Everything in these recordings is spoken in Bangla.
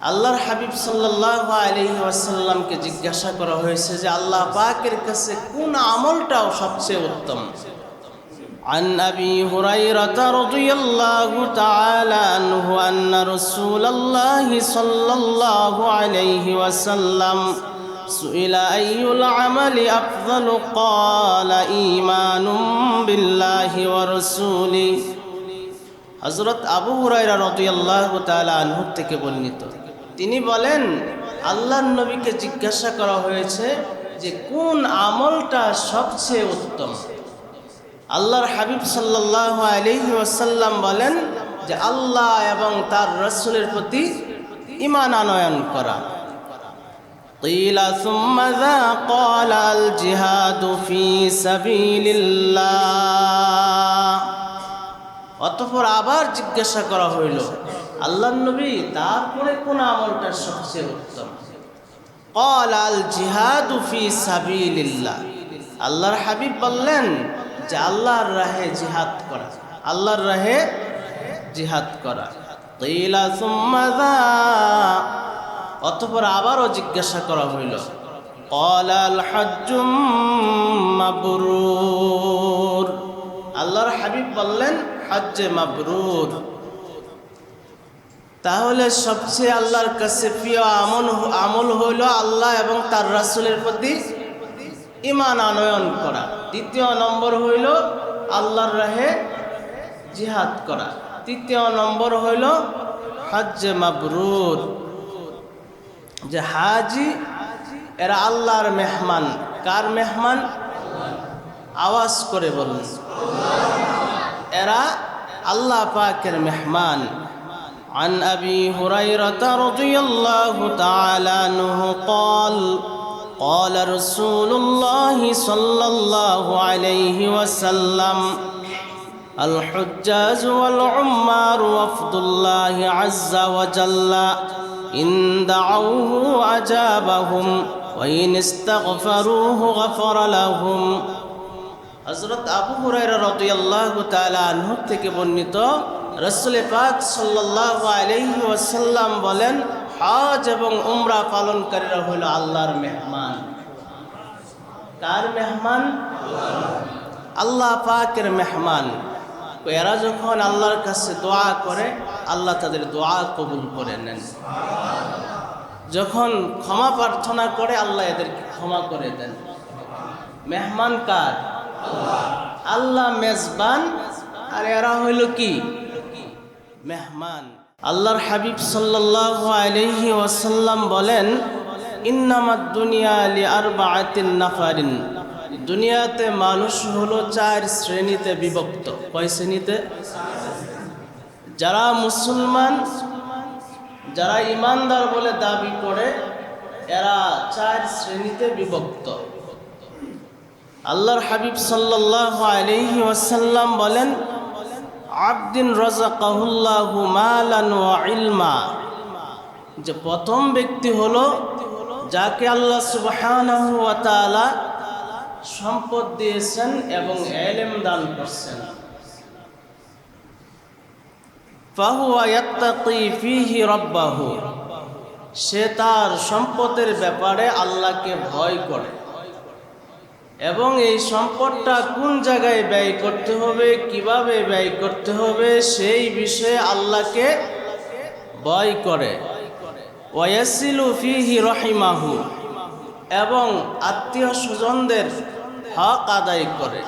আল্লাহর হাবিব সাল্লাল্লাহু আলাইহি ওয়াসাল্লামকে জিজ্ঞাসা করা হয়েছে যে আল্লাহ পাকের কাছে কোন আমলটাও সবচেয়ে উত্তম। عن أبي هريرة رضي الله تعالى عنه أن رسول الله صلى الله عليه وسلم سئل أي العمل أفضل قال إيمان بالله ورسوله। হযরত আবু হুরায়রা রাদিয়াল্লাহু তাআলা আনহু থেকে বর্ণিত, তিনি বলেন আল্লাহর নবীকে জিজ্ঞাসা করা হয়েছে যে কোন আমলটা সবচেয়ে উত্তম। আল্লাহর হাবিব সাল্লাল্লাহু আলাইহি ওয়াসাল্লাম বলেন যে আল্লাহ এবং তার রাসূলের প্রতি ঈমান আনয়ন করা। قيل ثم ذا قال الجهاد في سبيل الله। অতঃপর আবার জিজ্ঞাসা করা হইল আল্লাহর নবী তারপরে কোন আমলটা সবচেয়ে উত্তম। قال الجهاد في سبيل الله। আল্লাহর হাবিব বললেন যে আল্লাহর রাহে জিহাদ করা, আল্লাহর রাহে জিহাদ করা। قيل ثم ذا। অতঃপর আবারও জিজ্ঞাসা করা হইল قال الحج মাবরুর। আল্লাহর হাবিব বললেন হজ্জে মাবরুর। তাহলে সবচেয়ে আল্লাহর কাছে প্রিয় আমল হইল আল্লাহ এবং তার রাসূলের প্রতি ঈমান আনয়ন করা। দ্বিতীয় নম্বর হইল আল্লাহর রাহে জিহাদ করা। তৃতীয় নম্বর হইল হজ্জে মাবরুর। যে হাজি এরা আল্লাহর মেহমান। কার মেহমান? আওয়াজ করে বলুন, এরা আল্লাহ পাকের মেহমান। عن أبي هريرة رضي الله تعالى عنه قال قال رسول الله صلى الله عليه وسلم الحجاج والعمار وفد الله عز وجل إن دعوه أجابهم وإن استغفروه غفر لهم। হযরত আবু হুরায়রা রাদিয়াল্লাহু তাআলা আনহু থেকে বর্ণিত, রাসূল পাক সাল্লাল্লাহু আলাইহি ওয়াসাল্লাম বলেন হজ এবং উমরা পালনকারীরা হলো আল্লাহর মেহমান। কার মেহমান? আল্লাহ পাকের মেহমান। এরা যখন আল্লাহর কাছে দোয়া করে আল্লাহ তাদের দোয়া কবুল করে নেন। যখন ক্ষমা প্রার্থনা করে আল্লাহ এদেরকে ক্ষমা করে দেন। মেহমান কার? আল্লাহ মেজবান, আর এরা হইল কি? মেহমান। আল্লাহর হাবিব সাল্লাল্লাহু আলাইহি ওয়াসাল্লাম বলেন ইন্নামাদ দুনিয়া লিআরবাআতিন নাফারিন। দুনিয়াতে মানুষ হলো 4 শ্রেণীতে বিভক্ত। কয় শ্রেণীতে? যারা মুসলমান, যারা ইমানদার বলে দাবি করে, এরা 4 শ্রেণীতে বিভক্ত। আল্লাহর হাবিব সাল্লাল্লাহু আলাইহি ওয়াসাল্লাম বলেন আবদিন রাযাকাহুল্লাহু মালান ওয়া ইলমা। যে প্রথম ব্যক্তি হলো যাকে আল্লাহ সুবহানাহু ওয়া তাআলা সম্পদ দিয়েছেন এবং ইলম দান করেছেন। ফাহুয়া ইয়াত্তাকি ফীহি রাব্বাহু। সে তার সম্পদের ব্যাপারে আল্লাহকে ভয় করে এবং এই সম্পদটা কোন জায়গায় ব্যয় করতে হবে, কিভাবে ব্যয় করতে হবে সেই বিষয়ে আল্লাহকে ভয় করে। ওয়ায়াসিলু ফীহি রাহিমাহু। এবং আত্মীয় স্বজনদের হক আদায় করে,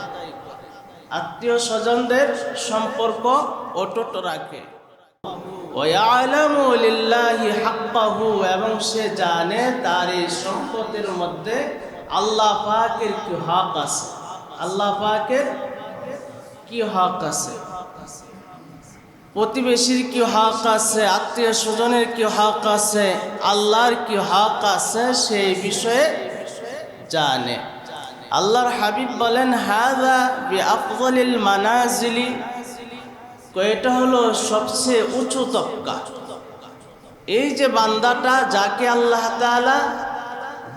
আত্মীয় স্বজনদের সম্পর্ক অটুট রাখে। ওয়ায়ালামু লিল্লাহি হাক্কাহু। এবং সে জানে তার এই সম্পদের মধ্যে আল্লাহ পাকের কি হক আছে, আল্লাহ পাকের কি হক আছে, প্রতিবেশীর কি হক আছে, আত্মীয় স্বজনের কি হক আছে, আল্লাহর কি হক আছে সেই বিষয়ে জানে। আল্লাহর হাবিব বলেন হাযা বিআফযালিল মানাজিলি। এটা হলো সবচেয়ে উঁচু তবকা। এই যে বান্দাটা যাকে আল্লাহ তাআলা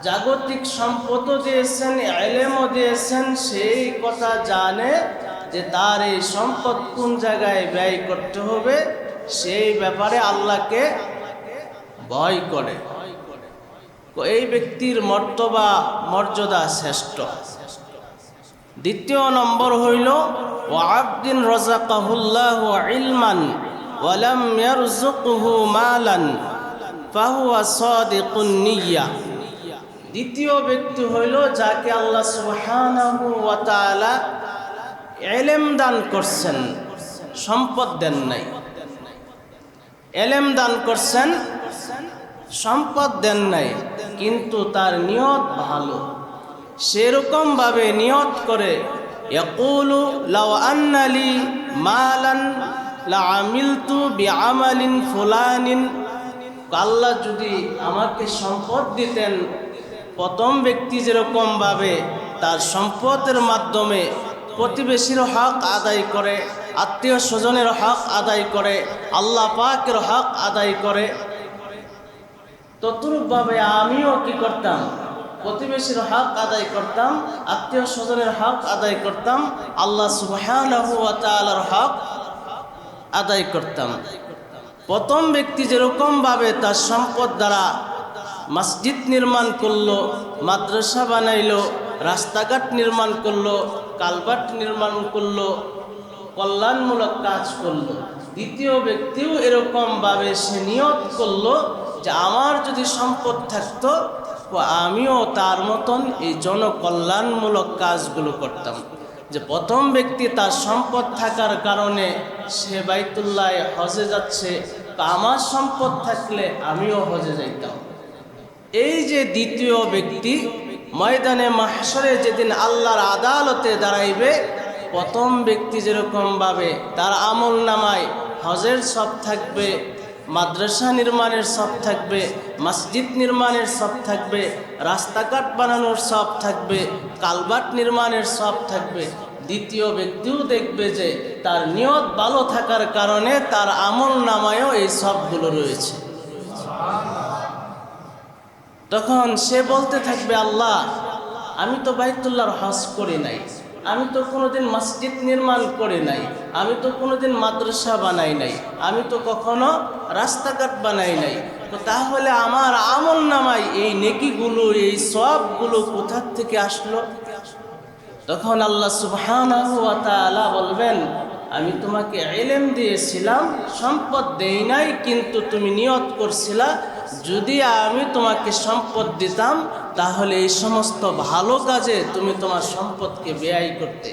জাগতিক সম্পদও দিয়েছেন, ইলমও দিয়েছেন, সেই কথা জানে যে তার এই সম্পদ কোন জায়গায় ব্যয় করতে হবে, সেই ব্যাপারে আল্লাহকে ভয় করে, এই ব্যক্তির মর্তবা মর্যাদা শ্রেষ্ঠ। দ্বিতীয় নম্বর হইল ওয়াবদিন রাযাকাহুল্লাহু ইলমান ওয়া লাম ইয়ারযুকহু মালান ফাহুয়া সাদিকুন নিয়্যা। দ্বিতীয় ব্যক্তি হইল যাকে আল্লাহ সুবহানাহু ওয়া তাআলা ইলম দান করছেন, সম্পদ দেন নাই। ইলম দান করছেন, সম্পদ দেন নাই, কিন্তু তার নিয়ত ভালো। সেরকম ভাবে নিয়ত করে ইয়াকুলু লাউ আন্না লি মালান লাআমিলতু বিআমালিন ফুলানিন, আল্লাহ যদি আমাকে সম্পদ দিতেন, প্রথম ব্যক্তি যেরকম ভাবে তার সম্পদের মাধ্যমে প্রতিবেশীর হক আদায় করে, আত্মীয় স্বজনের হক আদায় করে, আল্লাহ পাকের হক আদায় করে, তদ্রূপভাবে আমিও কি করতাম, প্রতিবেশীর হক আদায় করতাম, আত্মীয় স্বজনের হক আদায় করতাম, আল্লাহ সুবহানাহু ওয়া তাআলার হক আদায় করতাম। প্রথম ব্যক্তি যেরকম ভাবে তার সম্পদ দ্বারা মসজিদ নির্মাণ করলো, মাদ্রাসা বানাইলো, রাস্তাঘাট নির্মাণ করলো, কালভার্ট নির্মাণ করলো, কল্যাণমূলক কাজ করলো, দ্বিতীয় ব্যক্তিও এরকম ভাবে সে নিয়ত করলো যে আমার যদি সম্পদ থাকতো আমিও তার মতন এই জনকল্যাণমূলক কাজগুলো করতাম। যে প্রথম ব্যক্তি তার সম্পদ থাকার কারণে সে বাইতুল্লাহ হজে যাচ্ছে, আমার সম্পদ থাকলে আমিও হজে যাইতাম। এই যে দ্বিতীয় ব্যক্তি ময়দানে মাহশরে যেদিন আল্লাহর আদালতে দাঁড়াইবে, প্রথম ব্যক্তি যেরকম ভাবে তার আমল নামায় হজের সব থাকবে, মাদ্রাসা নির্মাণের সব থাকবে, মসজিদ নির্মাণের সব থাকবে, রাস্তাঘাট বানানোর সব থাকবে, কালভার্ট নির্মাণের সব থাকবে, দ্বিতীয় ব্যক্তিও দেখবে যে তার নিয়ত ভালো থাকার কারণে তার আমল নামায়ও এই সবগুলো রয়েছে। তখন সে বলতে থাকবে, আল্লাহ আমি তো বাইতুল্লাহর হজ করি নাই, আমি তো কোনোদিন মসজিদ নির্মাণ করি নাই, আমি তো কোনোদিন মাদ্রাসা বানাই নাই, আমি তো কখনো রাস্তাঘাট বানাই নাই, তো তাহলে আমার আমল নামায় এই নেকিগুলো, এই সবগুলো কোথার থেকে আসলো? তখন আল্লাহ সুবহানাহু ওয়া তাআলা বলবেন, আমি তোমাকে ইলম দিয়েছিলাম, সম্পদ দেই নাই, কিন্তু তুমি নিয়ত করছিলা যদি আমি তোমাকে সম্পদ দিতাম তাহলে এই সমস্ত ভালো কাজে তুমি তোমার সম্পদকে ব্যয় করতে।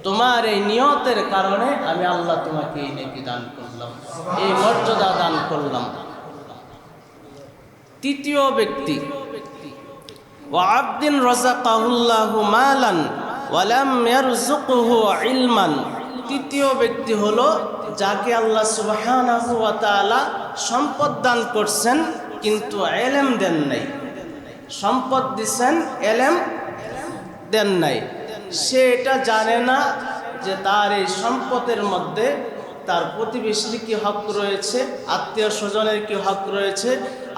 তোমার এই নিয়তের কারণে আমি আল্লাহ তোমাকে এই নেকি দান করলাম, এই মর্যাদা দান করলাম। তৃতীয় ব্যক্তি ওয়াবদিন রাযাকাহুল্লাহু মালান ওয়া লাম ইয়ারযুকহু ইলমান। তৃতীয় ব্যক্তি হলো যাকে আল্লাহ সুবহানাহু ওয়া তাআলা সম্পদ দান করছেন কিন্তু ইলম দেন নাই। সম্পদ দিচ্ছেন, ইলম দেন নাই। সে এটা জানে না যে তার এই সম্পদের মধ্যে তার প্রতিবেশীর কি হক রয়েছে, আত্মীয় স্বজনের কি হক রয়েছে,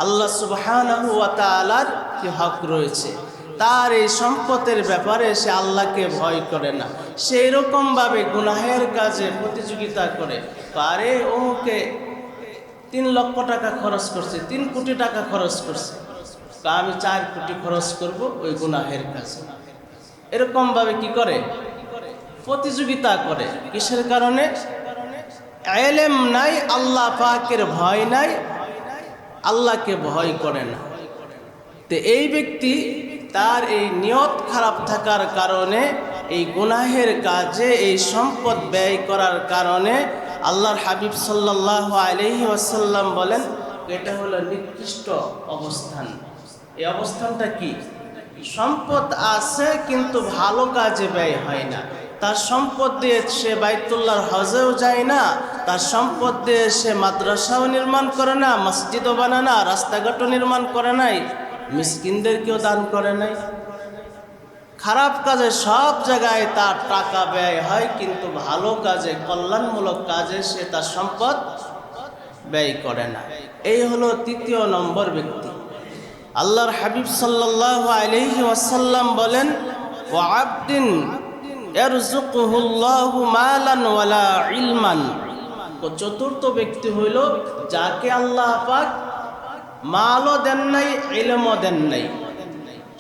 আল্লাহ সুবহানাহু ওয়া তাআলার কি হক রয়েছে। তার এই সম্পদের ব্যাপারে সে আল্লাহকে ভয় করে না। সেই রকমভাবে গুনাহের কাজে প্রতিযোগিতা করে, পারে ওকে 3 লক্ষ টাকা খরচ করছে, 3 কোটি টাকা খরচ করছে, তা আমি 4 কোটি খরচ করব ওই গুনাহের কাজে। এরকমভাবে কি করে? প্রতিযোগিতা করে। কিসের কারণে? ইলম নাই, আল্লাহ পাকের ভয় নাই, আল্লাহকে ভয় করে না। তো এই ব্যক্তি তার এই নিয়ত খারাপ থাকার কারণে, এই গুনাহের কাজে এই সম্পদ ব্যয় করার কারণে আল্লাহর হাবিব সাল্লাল্লাহু আলাইহি ওয়াসাল্লাম বলেন এটা হলো নিকৃষ্ট অবস্থান। এই অবস্থানটা কি? সম্পদ আছে কিন্তু ভালো কাজে ব্যয় হয় না। তার সম্পদ দিয়ে সে বাইতুল্লাহর হজেও যায় না, তার সম্পদ দিয়ে সে মাদ্রাসাও নির্মাণ করে না, মসজিদও বানায় না, রাস্তাঘাটও নির্মাণ করে নাই, মিসকিনদেরকেও দান করে নাই। খারাপ কাজে সব জায়গায় তার টাকা ব্যয় হয়, কিন্তু ভালো কাজে, কল্যাণমূলক কাজে সে তার সম্পদ ব্যয় করে না। এই হলো তৃতীয় নম্বর ব্যক্তি। আল্লাহর হাবিব সাল্লাল্লাহু আলাইহি ওয়াসাল্লাম বলেন ওয়া আবদিন ইয়ারযুকুহুল্লাহু মালান ওয়ালা ইলমান। চতুর্থ ব্যক্তি হইল যাকে আল্লাহ পাক মালও দেন নাই, ইলমও দেন নাই,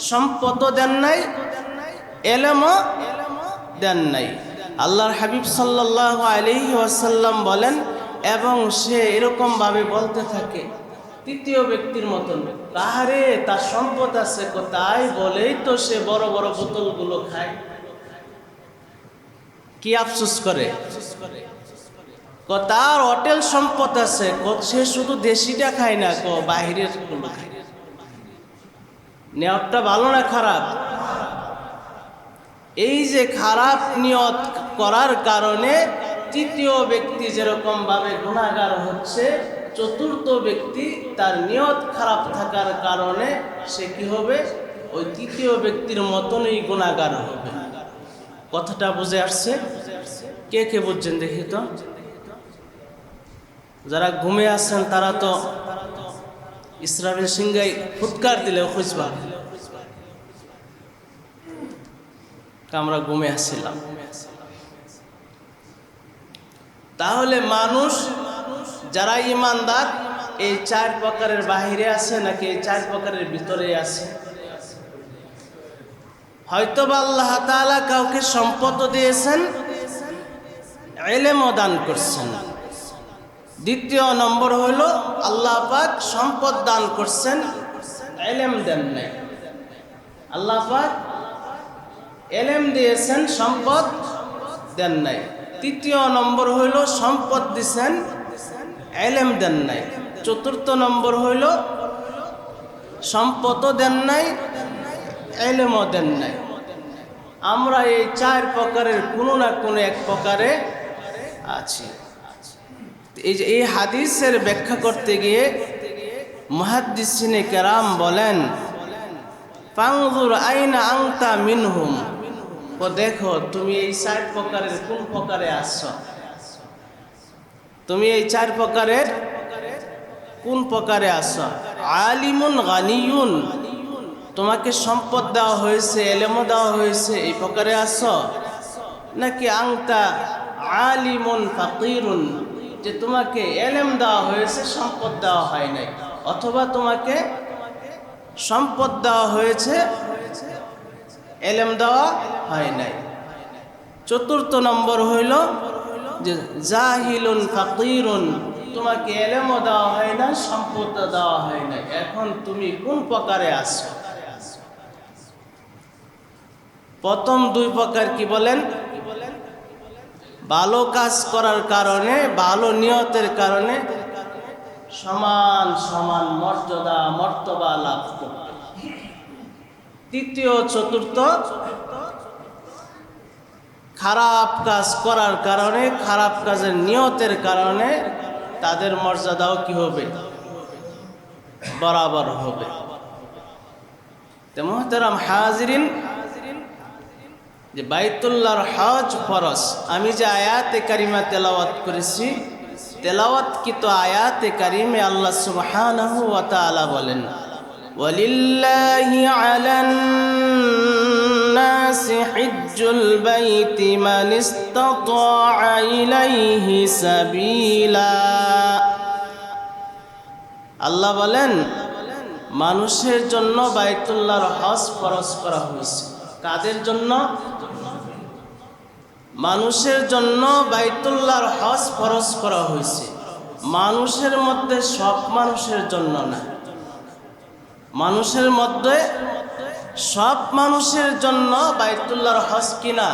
সম্পদও দেন নাই, ইলমও দেন নাই। আল্লাহর হাবিব সাল্লাল্লাহু আলাইহি ওয়াসাল্লাম বলেন, এবং সে এরকম ভাবে বলতে থাকে তৃতীয় ব্যক্তির মতন, কাহারে তার সম্পদ আছে, তাই বলেই তো সে বড় বড় বোতলগুলো খায়। কি আফসোস করে, তার হোটেল সম্পদ আছে, সে শুধু দেশিটা খায় না, বাহিরের গুলো খায়। নিয়তটা ভালো না খারাপ? এই যে খারাপ নিয়ত করার কারণে তৃতীয় ব্যক্তি যেরকম ভাবে গুনাহগার হচ্ছে, চতুর্থ ব্যক্তি তার নিয়ত খারাপ থাকার কারণে সে কি হবে, ওই তৃতীয় ব্যক্তির মতনই গুনাহগার হবে। কথাটা বুঝে আসছে? কে কে বুঝছেন দেখি তো? যারা ঘুমে আছেন তারা তো ইসরাফিল সিংহাই ফুৎকার দিলে খুঁজবা, আমরা ঘুমে আসছিলাম। তাহলে মানুষ যারা ইমানদার এই চার প্রকারের বাহিরে আছে নাকি এই চার প্রকারের ভিতরে আছে? হয়তোবা আল্লাহ তাআলা কাউকে সম্পদ দিয়েছেন, ইলমও দান করছেন। দ্বিতীয় নম্বর হইল আল্লাহ পাক সম্পদ দান করছেন, ইলম দেন নাই। আল্লাহ পাক ইলম দিয়েছেন, সম্পদ দেন নাই। তৃতীয় নম্বর হইল সম্পদ দিছেন, ইলম দেন নাই। চতুর্থ নম্বর হইল সম্পদও দেন নাই, ইলমও দেন নাই। আমরা এই চার প্রকারের কোনো না কোনো এক প্রকারে আছি। এই হাদিসের ব্যাখ্যা করতে গিয়ে মুহাদ্দিসিনে কেরাম বলেন, ফানজুর আইনা আনতা মিনহুম, দেখো তুমি এই চার প্রকারের কোন প্রকারে আছো, তুমি এই চার প্রকারের কোন প্রকারে আছো। আলিমুন গানিয়ুন, তোমাকে সম্পদ দেওয়া হয়েছে, ইলমও দেওয়া হয়েছে, এই প্রকারে আছো, নাকি আনতা আলিমুন ফাকিরুন, যে তোমাকে ইলম দেওয়া হয়েছে, সম্পদ দেওয়া হয় নাই, অথবা তোমাকে সম্পদ দেওয়া হয়েছে, ইলম দেওয়া হয় নাই। চতুর্থ নম্বর হইল যে জাহিলুন ফাকিরুন, তোমাকে ইলমও দেওয়া হয় না, সম্পদ দেওয়া হয় না। এখন তুমি কোন প্রকারে আছো? প্রথম দুই প্রকার কি বলেন? ভালো কাজ করার কারণে, ভালো নিয়তের কারণে সমান সমান মর্যাদা মর্তবা লাভ করবে। তৃতীয় চতুর্থ খারাপ কাজ করার কারণে, খারাপ কাজের নিয়তের কারণে তাদের মর্যাদাও কি হবে? বরাবর হবে। তো মুহতারাম হাজিরিন, যে বাইতুল্লাহর হজ ফরজ, আমি যে আয়াতে কারিমা তেলাওয়াত করেছি, তেলাওয়াতকৃত আয়াতে কারিমে আল্লাহ সুবহানাহু ওয়া তাআলা বলেন, ওয়ালিল্লাহি আলান নাসি হিজ্জুল বাইতি মান ইসতাতা ইলাইহি সাবিলা। আল্লাহ বলেন, মানুষের জন্য বাইতুল্লাহর হজ ফরজ করা হয়েছে। কাদের জন্য? মানুষের জন্য বাইতুল্লাহর হজ ফরজ করা হয়েছে। মানুষের মধ্যে সব মানুষের জন্য না, মানুষের মধ্যে সব মানুষের জন্য বাইতুল্লাহর হজ কিনা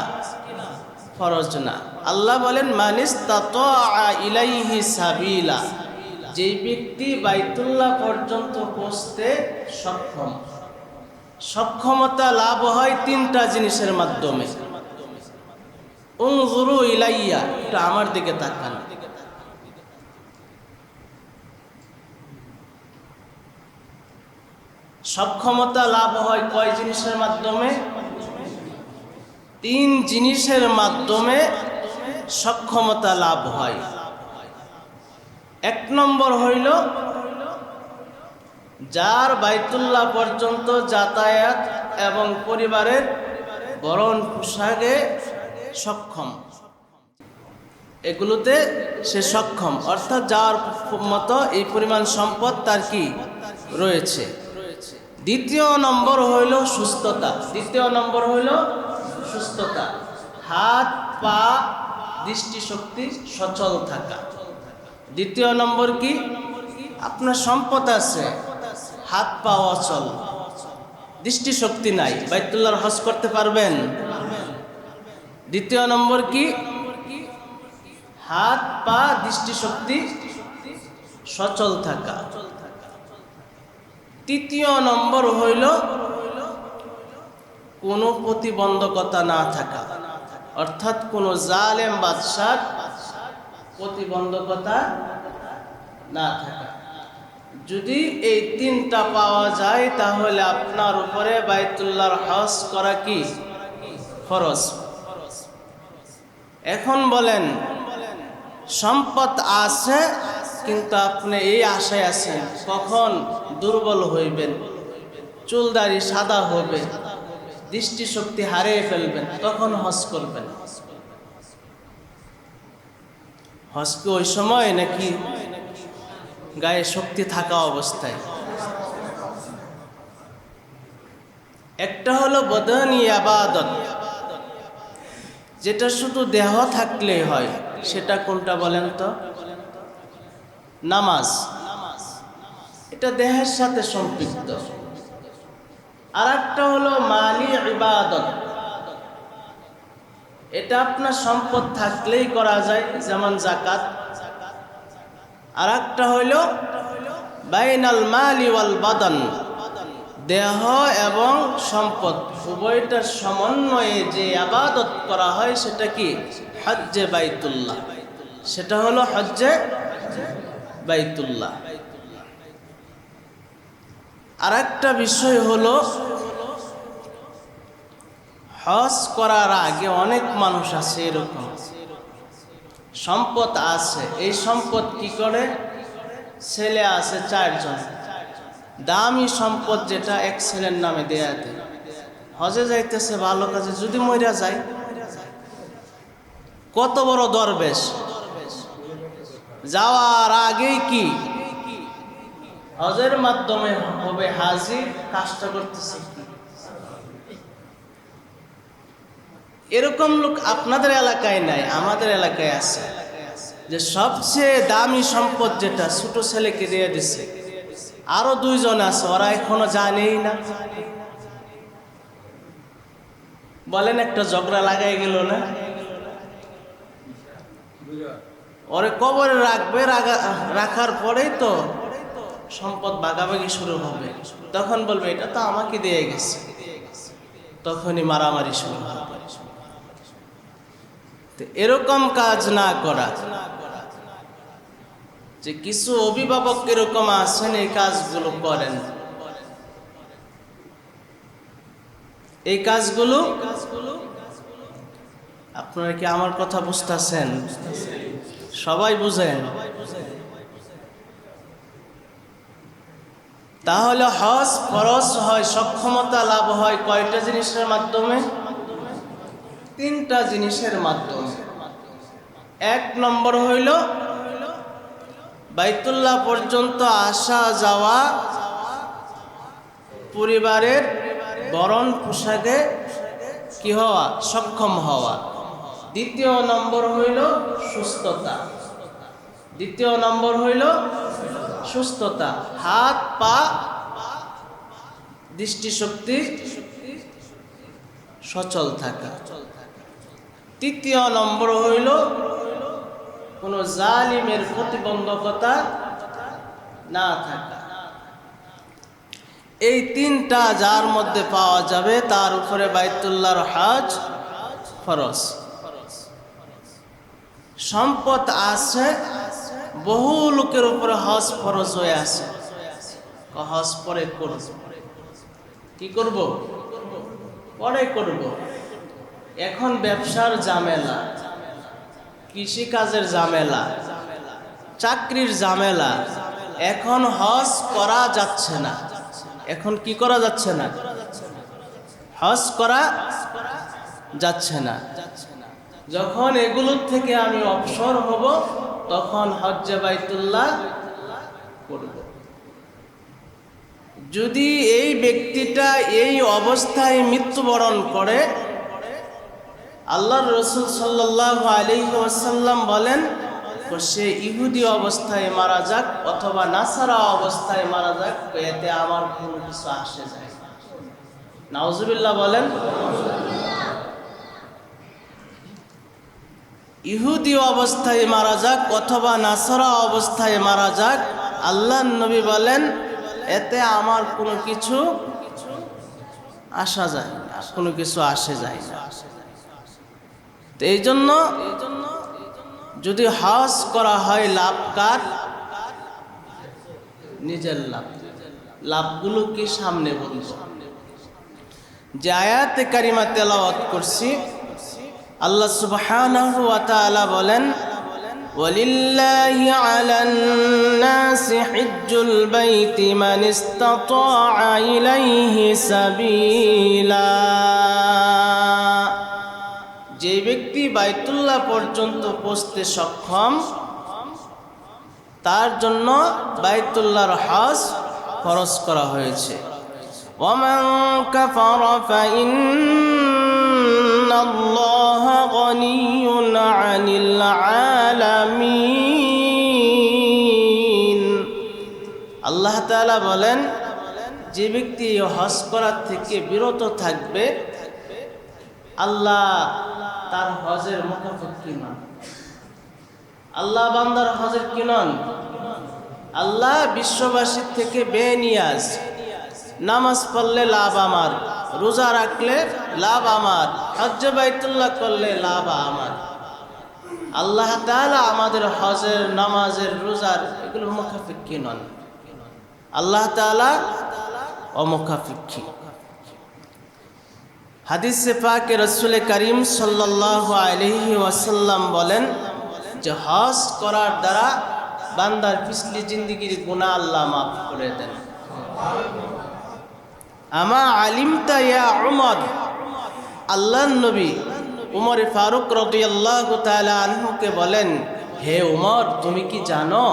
ফরজ না। আল্লাহ বলেন, মান ইসতাতা ইলাইহি সাবিলা, যে ব্যক্তি বাইতুল্লাহ পর্যন্ত পৌঁছতে সক্ষম। সক্ষমতা লাভ হয় তিনটা জিনিসের মাধ্যমে। উনজুরু ইলাইয়া, একটু আমার দিকে তাকান। সক্ষমতা লাভ হয় কয় জিনিসের মাধ্যমে? তিন জিনিসের মাধ্যমে সক্ষমতা লাভ হয়। এক নম্বর হইল যার বাইতুল্লাহ পর্যন্ত যাতায়াত এবং পরিবারের ভরণ পোশাকে সক্ষম। এগুলোতে সে সক্ষম, অর্থাৎ যাওয়ার মতো এই পরিমাণ সম্পদ তার কি রয়েছে। দ্বিতীয় নম্বর হইল সুস্থতা। দ্বিতীয় নম্বর হইল সুস্থতা, হাত পা দৃষ্টিশক্তি সচল থাকা। দ্বিতীয় নম্বর কি? আপনার সম্পদ আছে, হাত পা অচল, দৃষ্টিশক্তি নাই, বাইতুল্লাহর হজ করতে পারবেন? দ্বিতীয় নম্বর কি? হাত পা দৃষ্টিশক্তি সচল থাকা। তৃতীয় নম্বর হইল কোনো প্রতিবন্ধকতা না থাকা, অর্থাৎ কোনো জালেম বাদশার প্রতিবন্ধকতা না থাকা। যদি এই তিনটা পাওয়া যায় তাহলে আপনার উপরে বাইতুল্লাহর হজ করা কি ফরজ। এখন বলেন, সম্পদ আছে কিন্তু আপনি এই আশায় আছেন কখন দুর্বল হইবেন, চুলদাড়ি সাদা হবে, দৃষ্টিশক্তি হারিয়ে ফেলবেন, তখন হজ করবেন। হজ কি ওই সময় নাকি গায়ে শক্তি থাকা অবস্থায়? একটা হলো বদনী ইবাদত, যেটা শুধু দেহ থাকলেই হয়, সেটা কোনটা বলেন তো? নামাজ। এটা দেহের সাথে সম্পৃক্ত। আর একটা হলো মালি ইবাদত, এটা আপনার সম্পদ থাকলেই করা যায়, যেমন যাকাত। আর একটা হইল বাইনাল মালি ওয়াল বাদান, দেহ এবং সম্পদ উভয়টার সমন্বয়ে যে ইবাদত করা হয় সেটা কি? হজ্জে বাইতুল্লাহ। সেটা হলো হজ্জে বাইতুল্লাহ। আর একটা বিষয় হলো, হজ করার আগে অনেক মানুষ আছে এরকম সম্পদ আছে, এই সম্পদ কি করে? ছেলে আছে 4 জন, দামি সম্পদ যেটা এক ছেলের নামে দেয়া দেয়, হজে যাইতেছে ভালো কাজে, যদি মইরা যায়, কত বড় দরবেশ, যাওয়ার আগেই কি হজের মাধ্যমে হবে হাজি, কাজটা করতেছে। এরকম লোক আপনাদের এলাকায় নাই, আমাদের এলাকায় আছে, যে সবচেয়ে দামি সম্পদ যেটা ছোট ছেলেকে দিয়ে দিছে, আরো 2 জন আছে, ওরা এখনো জানেই না। বলেন, একটা ঝগড়া লাগাই গেল না? ওরে কবরে রাখবে, রাখার পরেই তো সম্পদ ভাগাভাগি শুরু হবে, তখন বলবে এটা তো আমাকে দিয়ে গেছে, তখনই মারামারি শুরু হবে। এরকম কাজ না করা, যে কিছু অভিভাবক এরকম আছেন এই কাজগুলো করেন, এই কাজগুলো আপনারা কি আমার কথা বুঝতেছেন? সবাই বুঝেন? তাহলে হজ ফরজ হয়, সক্ষমতা লাভ হয় কয়টা জিনিসের মাধ্যমে? 3টা জিনিসের মাধ্যমে। 1 নম্বর হইল বাইতুল্লাহ পর্যন্ত আসা যাওয়া, পরিবারের বরণ পোশাকে কি হওয়া? সক্ষম হওয়া। 2য় নম্বর হইল সুস্থতা। 2য় নম্বর হইল সুস্থতা, হাত পা দৃষ্টিশক্তি সচল থাকা। 3য় নম্বর হইল কোনো জালিমের প্রতিবন্ধকতা না থাকা। এই 3টা যার মধ্যে পাওয়া যাবে তার উপরে বাইতুল্লাহর হজ ফরজ। সম্পদ আছে, বহু লোকের উপরে হজ ফরজ হয়ে আছে, হজ পরে করব। কি করব? পরে করব। এখন ব্যবসার ঝামেলা, কৃষিকাজের ঝামেলা, চাকরির ঝামেলা, এখন হজ করা যাচ্ছে না। এখন কি করা যাচ্ছে না? হজ করা যাচ্ছে না। যখন এগুলোর থেকে আমি অবসর হব তখন হজ্জে বাইতুল্লাহ করব। যদি এই ব্যক্তিটা এই অবস্থায় মৃত্যুবরণ করে, আল্লাহর রাসূল সাল্লাল্লাহু আলাইহি ওয়াসাল্লাম বলেন সে ইহুদি অবস্থায় মারা যাক অথবা নাসারা অবস্থায় মারা যাক, এতে আমার কোনো কিছু আসে যায় না। নাউজুবিল্লাহ বলেন। ইহুদি অবস্থায় মারা যাক অথবা নাসারা অবস্থায় মারা যাক, আল্লাহর নবী বলেন এতে আমার কোনো কিছু আসা যায় না, কোনো কিছু আসে যায় না। তো এই জন্য যদি হজ করা হয় লাভ কার? নিজের লাভ। লাভগুলো কি সামনে বলবো। যে আয়াতে কারিমা তেলাওয়াত করছি, আল্লাহ সুবহানাহু ওয়া তাআলা বলেন ওয়ালিল্লাহি আলান নাসি হিজ্জুল বাইতি মান ইসতাতাআ ইলাইহি সাবিলা। যে ব্যক্তি বাইতুল্লাহ পর্যন্ত পৌঁছতে সক্ষম তার জন্য বাইতুল্লাহর হজ ফরজ করা হয়েছে। ওয়ামান কাফারা ফাইন্নাল্লাহা গনিয়্যুন আনিল আলামিন। আল্লাহ তাআলা বলেন যে ব্যক্তি হজ করার থেকে বিরত থাকবে আল্লাহ তার হজের মুখাপেক্ষী নন। আল্লাহ বান্দার হজের কি নন? আল্লাহ বিশ্ববাসীর থেকে বেনিয়াজ। নামাজ পড়লে লাভ আমার, রোজা রাখলে লাভ আমার, হজ্জে বাইতুল্লাহ করলে লাভ আমার। আল্লাহ তাআলা আমাদের হজের, নামাজের, রোজার এগুলোর মুখাপেক্ষী নন। আল্লাহ তাআলা অমুখাপেক্ষী। হাদিসে পাকে রাসূল করিম সাল্লাল্লাহু আলাইহি ওয়াসাল্লাম বলেন যে হজ করার দ্বারা বান্দার পিছলি জিন্দেগির গুনাহ আল্লাহ মাফ করে দেন। আমা আলিমতা ইয়া উমর, আল্লাহর নবী উমর ফারুক রাদিয়াল্লাহু তাআলা আনহুকে বলেন হে উমর তুমি কি জানো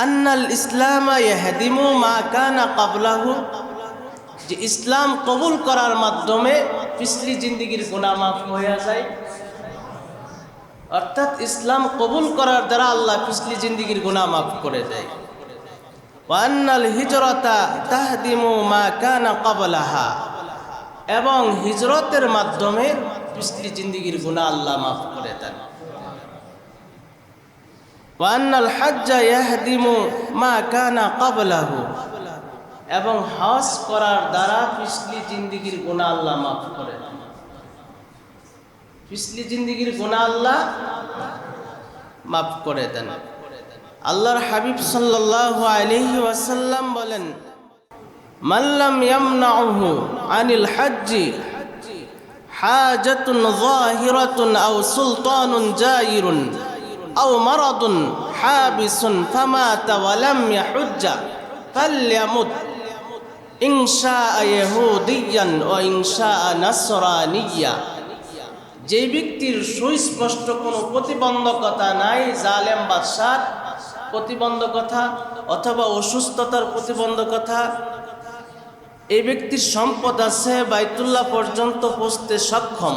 আন্নাল ইসলাম ইয়াহদিমু মা কানা ক্বাবলাহু, যে ইসলাম কবুল করার মাধ্যমে পিছলি জিন্দেগির গুনাহ মাফ হয়ে যায়। অর্থাৎ ইসলাম কবুল করার দ্বারা আল্লাহ পিছলি জিন্দেগির গুনাহ মাফ করে দেয়। ওয়া আন্নাল হিজরাতা তাহদিমু মা কানা ক্বাবলাহা, এবং হিজরতের মাধ্যমে পিছলি জিন্দেগির গুনাহ আল্লাহ মাফ করে দেন। ওয়া আন্নাল হজ্জা ইয়াহদিমু মা কানা ক্বাবলাহু, এবং হজ করার দ্বারা পিছলি জিন্দেগির গুনাহ আল্লাহ মাফ করে দেন। পিছলি জিন্দেগির গুনাহ আল্লাহ মাফ করে দেন। আল্লাহর হাবিব সাল্লাল্লাহু আলাইহি ওয়াসাল্লাম বলেন মান লাম ইয়ামনাউহু আনিল হজ্জি হাজাতুন যাহিরাতুন আও সুলতানুন জাইরুন আও মারাদুন হাবিসুন ফামাতা ওয়া লাম ইয়াহুজ্জা ফালইয়ামুত ইনশা ইহুদিয়ান ও ইনশা নাসরানিয়া। যে ব্যক্তির সুস্পষ্ট কোনো প্রতিবন্ধকতা নাই, জালেম বাদশার প্রতিবন্ধকতা অথবা অসুস্থতার প্রতিবন্ধকতা, এই ব্যক্তির সম্পদ আছে, বাইতুল্লাহ পর্যন্ত পৌঁছতে সক্ষম,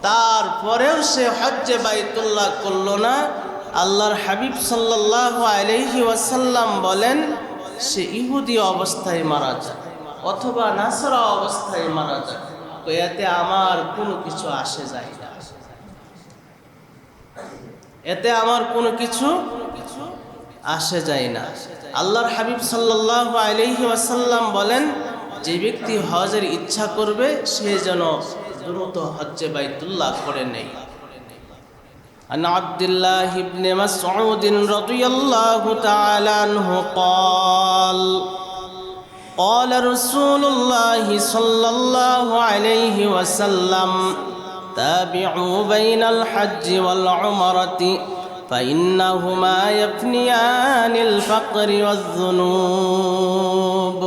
তারপরেও সে হজ্জে বাইতুল্লাহ করল না, আল্লাহর হাবিব সাল্লাল্লাহু আলাইহি ওয়াসাল্লাম বলেন সে ইহুদি অবস্থায় মারা যায় অথবা নাসারা অবস্থায় মারা যায়, তো এতে আমার কোনো কিছু আসে যায় না, এতে আমার কোনো কিছু আসে যায় না। আল্লাহর হাবিব সাল্লাল্লাহু আলাইহি ওয়াসাল্লাম বলেন যে ব্যক্তি হজের ইচ্ছা করবে সে যেন দ্রুত হজ্জে বাইতুল্লাহ করে নেয়। عن عبد الله بن مسعود رضي الله تعالى عنه قال قال رسول الله صلى الله عليه وسلم تابعوا بين الحج والعمرة فإنهما يفنيان الفقر والذنوب।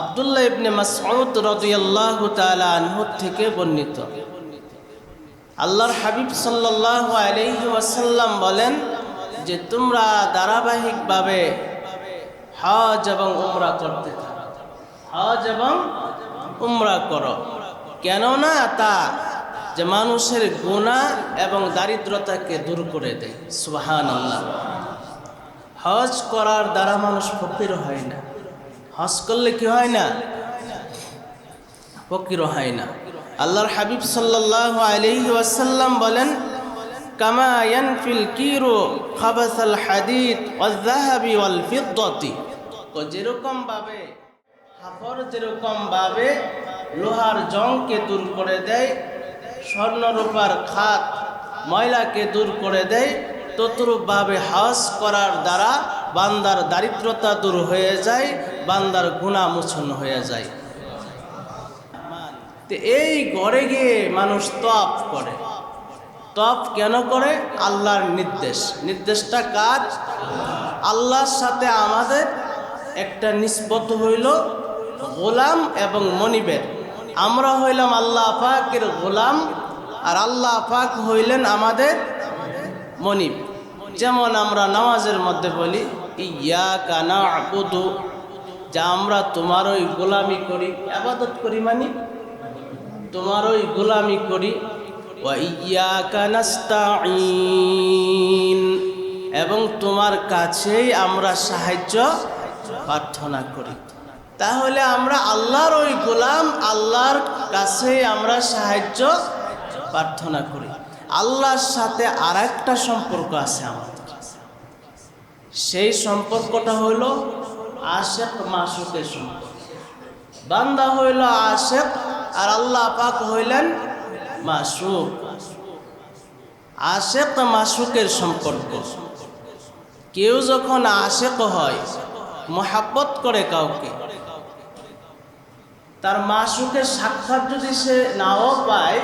আব্দুল্লাহ ইবনে মাসউদ রাদিয়াল্লাহু তাআলা আনহু থেকে বর্ণিত, আল্লাহর হাবিব সাল্লাল্লাহু আলাইহি ওয়াসাল্লাম বলেন যে তোমরা ধারাবাহিকভাবে হজ এবং উমরা করতে থাকো, হজ এবং উমরা করো। কেননা তা যে মানুষের গুনাহ এবং দারিদ্রতাকে দূর করে দেয়। সুবহানাল্লাহ। হজ করার দ্বারা মানুষ ফকির হয় না। হজ করলে কি হয় না? ফকির হয় না। আল্লাহর হাবিব সাল্লাল্লাহু আলাইহি ওয়াসাল্লাম বলেন কামা ইয়ানফিল কিরু খাবাসাল হাদিদ ওয়াল যাহাবি ওয়াল ফিদ্দাতি, তো যেরকম ভাবে হাফর যেরকম ভাবে লোহার জংকে দূর করে দেয়, স্বর্ণ রূপার খাত ময়লাকে দূর করে দেয়, ততরূপভাবে হজ করার দ্বারা বান্দার দারিদ্রতা দূর হয়ে যায়, বান্দার গুনাহ মোচন হয়ে যায়। তো এই ঘরে গিয়ে মানুষ তপ করে। তপ কেন করে? আল্লাহর নির্দেশ। নির্দেশটা কার? আল্লাহর সাথে আমাদের একটা নিসবত হইল গোলাম এবং মনিবের। আমরা হইলাম আল্লাহ পাকের গোলাম, আর আল্লাহ পাক হইলেন আমাদের মনিব। যেমন আমরা নামাজের মধ্যে বলি ইয়াকা না'বুদু, যা আমরা তোমারই গোলামি করি, ইবাদত করি, মানে তোমারই গোলামি করি। ওয়া ইয়াকা নাস্তাঈন, এবং তোমার কাছেই আমরা সাহায্য প্রার্থনা করি। তাহলে আমরা আল্লাহর ওই গোলাম, আল্লাহর কাছেই আমরা সাহায্য প্রার্থনা করি। আল্লাহর সাথে আর একটা সম্পর্ক আছে আমাদের। সেই সম্পর্কটা হইল আশেক মাশুকের সম্পর্ক। বান্দা হইল আশেক, আর আল্লাহ পাক হইলেন মাশুক। আশেক মাশুকের সম্পর্ক। কেউ যখন আশেক হয়, মোহাব্বত করে কাউকে, তার মাশুকের সাক্ষাৎ যদি সে নাও পায়,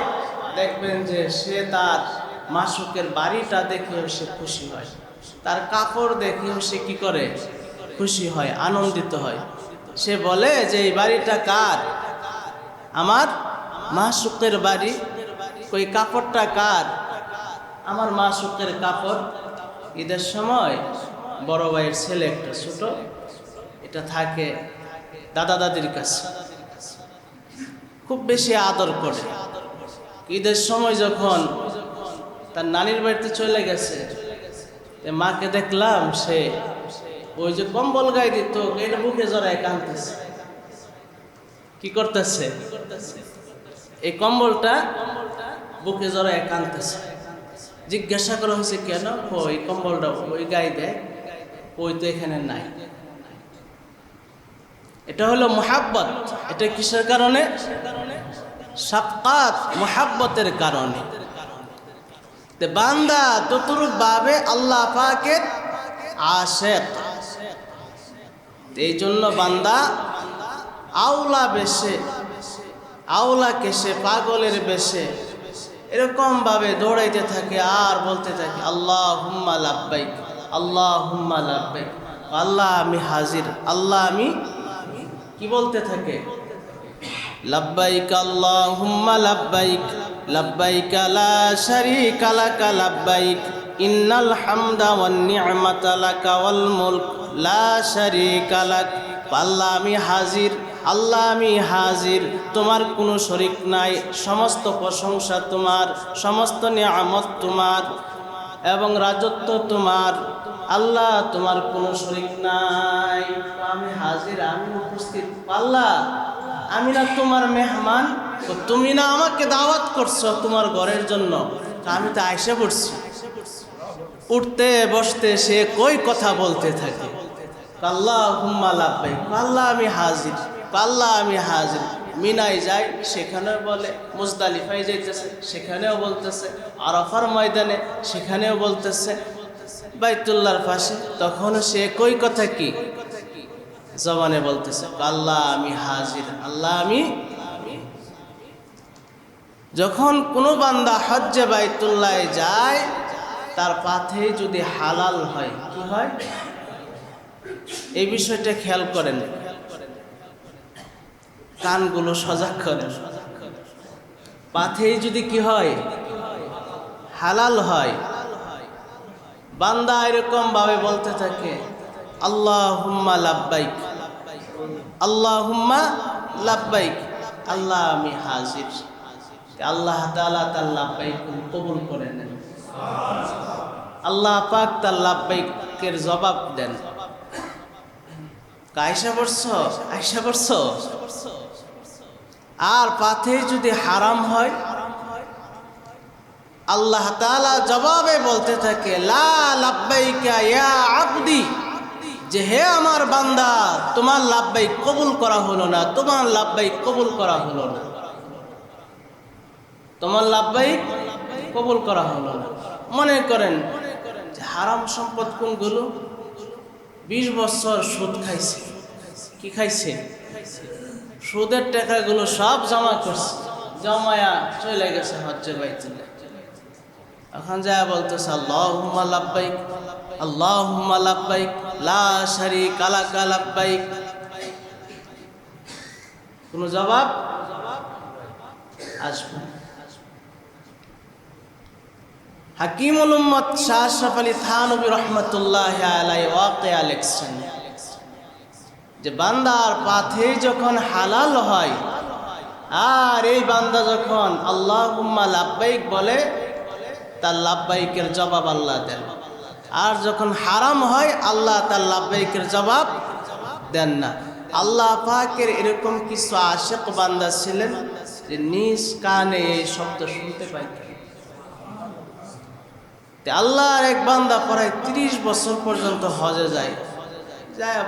দেখবেন যে সে তার মাশুকের বাড়িটা দেখেও সে খুশি হয়, তার কাপড় দেখেও সে কি করে? খুশি হয়, আনন্দিত হয়। সে বলে যে এই বাড়িটা কার? আমার মাশুকের বাড়ি। ওই কাপড়টা কার? আমার মাশুকের কাপড়। ঈদের সময় বড় ভাইয়ের ছেলে একটা ছোট, এটা থাকে দাদা দাদির কাছে, খুব বেশি আদর করে। ঈদের সময় যখন তার নানির বাড়িতে চলে গেছে, মাকে দেখলাম সে ওই যে কম্বল গায়ে দিত, এটা বুকে জড়ায় কাঁদতেছে। কি করতেছে? এই কম্বলটা বুকে জড়ায় কাঁদতেছে। জিজ্ঞাসা করা হয়েছে কেন? ওই কম্বলটা ওই গায়ে দেয়, ওই তো এখানে নাই। এটা হলো মুহাব্বত। এটা কিসের কারণে? শাফকাত, মুহাব্বতের কারণে। বান্দা ততরূপ ভাবে আল্লাহ পাকের আশেক। এই জন্য বান্দা আওলা বেশে, আওলা কেশে, পাগলের বেশে এরকম ভাবে দৌড়াইতে থাকে আর বলতে থাকে আল্লাহুম্মা লাব্বাইক, আল্লাহুম্মা লাব্বাইক, আল্লাহ আমি হাজির, আল্লাহ আমি কি বলতে থাকে? লাব্বাইক আল্লাহুম্মা লাব্বাইক, লাব্বাইক লা শারীকা লাকা লাব্বাইক, ইন্নাল হামদা ওয়ান নি'মাতা লাকা ওয়াল মুলক লা শারীকা লাক। আল্লাহ আমি হাজির, আল্লাহ আমি হাজির, তোমার কোনো শরীক নাই, সমস্ত প্রশংসা তোমার, সমস্ত নিয়ামত তোমার এবং রাজত্ব তোমার। আল্লাহ তোমার কোনো শরীক নাই, আমি হাজির, আমি উপস্থিত। আল্লাহ আমি না তোমার মেহমান? তুমি না আমাকে দাওয়াত করছো তোমার ঘরের জন্য? আমি তো আইসা পড়ছি। উঠতে বসতে সে কই কথা বলতে থাকে আল্লাহুম্মা লাব্বাইক, আল্লাহ আমি হাজির, আল্লাহ আমি হাজির। মিনায় যায় সেখানেও বলে, মুজদালিফায় যাইতেছে সেখানেও বলতেছে, আরাফার ময়দানে সেখানেও বলতেছে, বাইতুল্লাহর পাশে তখন সে কই কথা কি জবানে বলতেছে আল্লাহ আমি হাজির, আল্লাহ আমি। যখন কোনো বান্দা হজ্জে বাইতুল্লাহ যায়, তার পাথে যদি হালাল হয়, কি হয় এই বিষয়টা খেয়াল করেন, কানগুলো সজাগ করেন। পাথেই যদি কি হয় হালাল হয়, বান্দা এরকম ভাবে বলতে থাকে আল্লাহুম্মা লাব্বাইক, আল্লাহুম্মা লাব্বাইক, আল্লাহ আমি হাজির। আল্লাহ তাআলা তার লাব্বাইক কবুল করে নেন। আল্লাহ পাক তার লাব্বাইকের জবাব দেন। আয়সা পড়ছো। আর পাথে যদি হারাম হয়, আল্লাহ তাআলা জবাবে বলতে থাকে লা লাব্বাইকা ইয়া আবদি, যে হে আমার বান্দা তোমার লাব্বাইক কবুল করা হলো না, তোমার লাব্বাইক কবুল করা হলো না, তোমার লাব্বাইক কবুল করা হলো না। মনে করেন যে হারাম সম্পদ কোনগুলো? 20 বছর সুদ খাইছে। কি খাইছে? সুদের টাকাগুলো সব জমা করছে, জমায়া চলে গেছে হজ্জে বাইতুল্লাহ। এখন যা বলতেছে আল্লাহুম্মা লাব্বাইক, আল্লাহুম্মা লাব্বাইক লা শারীকা লাকা লাব্বাইক, কোন জবাব আসবে? হাকিমুল উম্মত শাহ আশরাফ আলী থানভী রাহমাতুল্লাহি আলাইহি ওয়াকিয়া লিখছেন যে বান্দার পাথে যখন হালাল হয়, আর এই বান্দা যখন আল্লাহুম্মা লাব্বাইক বলে, তার লাব্বাইকের জবাব আল্লাহ দেন। আর যখন হারাম হয়, আল্লাহ তার লাব্বাইকের জবাব দেন না। আল্লাহ পাকের এরকম কিছু আশিক বান্দা ছিলেন যে নিজ কানে এই শব্দ শুনতে পাইতেন। আল্লাহর এক বান্দা প্রায় 30 বছর পর্যন্ত হজে যায়,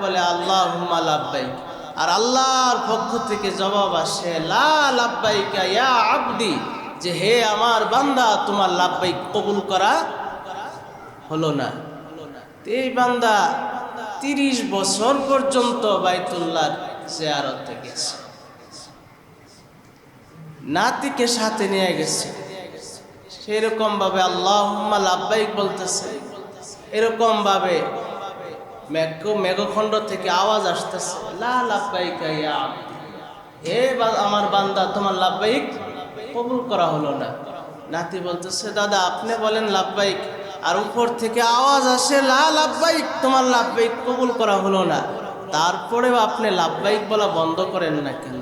বলে আল্লাহুম্মা লাব্বাইক, আর আল্লাহর পক্ষ থেকে জবাব আসে লা লাব্বাইকা ইয়া আবদি, যে হে আমার বান্দা তোমার লাব্বাইক কবুল করা হলো না। এই বান্দা 30 বছর পর্যন্ত বাইতুল্লাহ জিয়ারতে গেছে, নাতিকে সাথে নিয়ে গেছে, সেরকম ভাবে আল্লাহুম্মা লাব্বাইক বলতেছে। এরকম ভাবে মেঘখণ্ড থেকে আওয়াজ আসতেছে লা লাব্বাইকা ইয়া আবদি, হে আমার বান্দা তোমার লাব্বাইক কবুল করা হলো না। নাতি বলতেছে দাদা আপনি বলেন লাব্বাইক, আর উপর থেকে আওয়াজ আসে লা লাব্বাইক, তোমার লাব্বাইক কবুল করা হলো না, তারপরেও আপনি লাব্বাইক বলা বন্ধ করেন না কেন?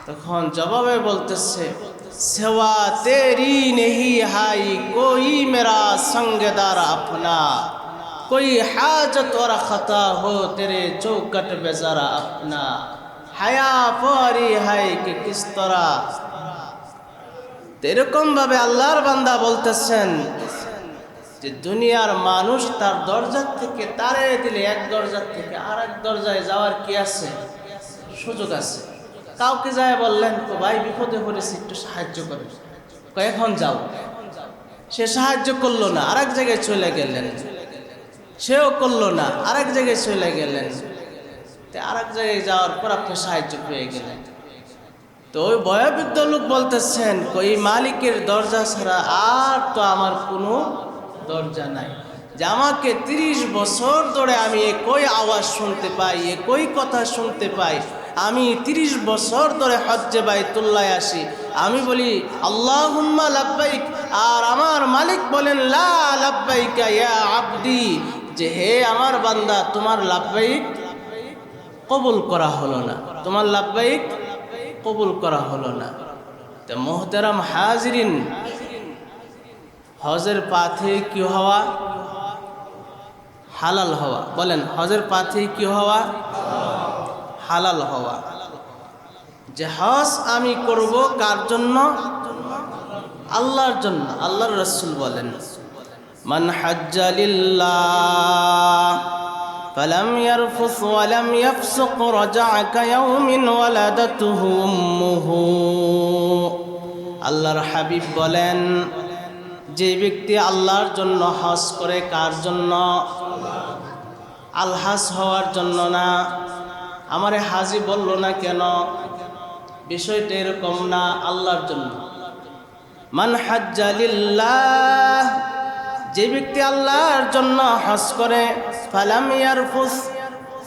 তখন জবাবে বলতেছে সেওয়া তেরি নেহি হাই কোই মেরা সঙ্গেদার আপনা, কোই হাজত ওর খতা হো তেরে চৌকট বেজারা আপনা, হায়া পরি হাই কে কিস তরা। এরকম ভাবে আল্লাহর বান্দা বলতেছেন যে দুনিয়ার মানুষ তার দরজা থেকে তারে দিলে এক দরজা থেকে আর এক দরজায় যাওয়ার কি আছে? সুযোগ আছে। কাউকে যায় বললেন তো ভাই বিপদে পড়েছি একটু সাহায্য করে, এখন যাও, সে সাহায্য করলো না, আরেক জায়গায় চলে গেলেন, সেও করলো না, আরেক জায়গায় চলে গেলেন, আরেক জায়গায় যাওয়ার পর আপনি সাহায্য পেয়ে গেলেন। তো ওই বয়োবৃদ্ধ লোক বলতেছেন ওই মালিকের দরজা ছাড়া আর তো আমার কোনো দরজা নাই, যে আমাকে 30 বছর ধরে আমি একই আওয়াজ শুনতে পাই, একই কথা শুনতে পাই, আমি 30 বছর ধরে হজ্জে বাইতুল্লাহ আসি, আমি বলি আল্লাহুম্মা লাব্বাইক, আর আমার মালিক বলেন লা লাব্বাইকা ইয়া আবদি, যে হে আমার বান্দা তোমার লাব্বাইক কবুল করা হলো না, তোমার লাব্বাইক কবুল করা হলো না। তো মোহতারাম হাজিরিন, হজের পাথে কি হওয়া? হালাল হওয়া। বলেন হজের পাথে কি হওয়া? হালাল হওয়া। যে হজ আমি করব কার জন্য? আল্লাহর জন্য। আল্লাহর রাসূল বলেন মান হাজ্জা লিল্লাহ ফালাম ইয়ারফুস ওয়ালাম ইয়াফসুক রাজা'a কায়াউমিন ওয়ালাদাতুহু উম্মুহু। আল্লাহর হাবিব বলেন যে ব্যক্তি আল্লাহর জন্য হজ করে, কার জন্য? আলহাজ হওয়ার জন্য না। আমারে হাজি বলল না কেন? বিষয়টা এরকম না, আল্লাহর জন্য। মান হাজ্জা লিল্লাহ, যে ব্যক্তি আল্লাহর জন্য হজ করে, ফালাম ইয়ারফুস,